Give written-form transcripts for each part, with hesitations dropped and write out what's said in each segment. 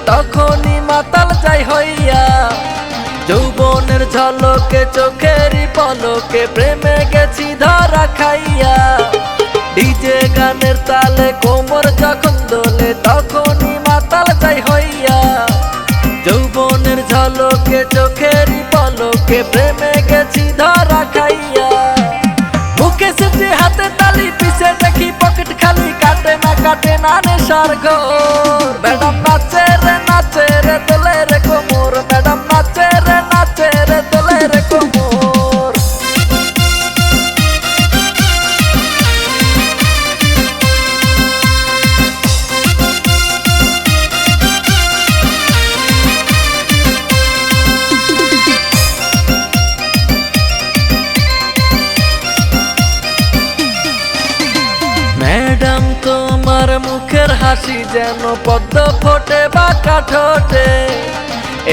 তখনই মাতাল যাই হইয়া। যৌবনের ঝলকে চোখেরই পলকে প্রেমে গেছি ধরা খাইয়া। ডিজে গানের তালে কোমর যখন দোলে তখনই মাতাল যাই হইয়া। যৌবনের ঝলকে চোখেরই পলকে প্রেমে গেছি ধরা খাইয়া। মুখে সিটি হাতে তালি পিছে দেখি পকেট খালি, কাটে না নেশার ঘোর। ম্যাডাম নাচে রে দোলে রে কোমর, ম্যাডাম নাচে রে দোলে রে কোমর। ম্যাডাম তোমার মুখের হাসি যেন পদ্ম ফোটে বাঁকা ঠোঁটে।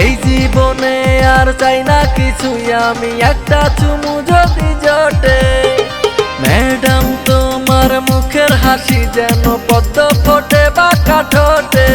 এই জীবনে আর চাই না কিছুই আমি, একটা চুমু যদি জোটে। ম্যাডাম তোমার মুখের হাসি যেন পদ্ম ফোটে বাঁকা ঠোঁটে।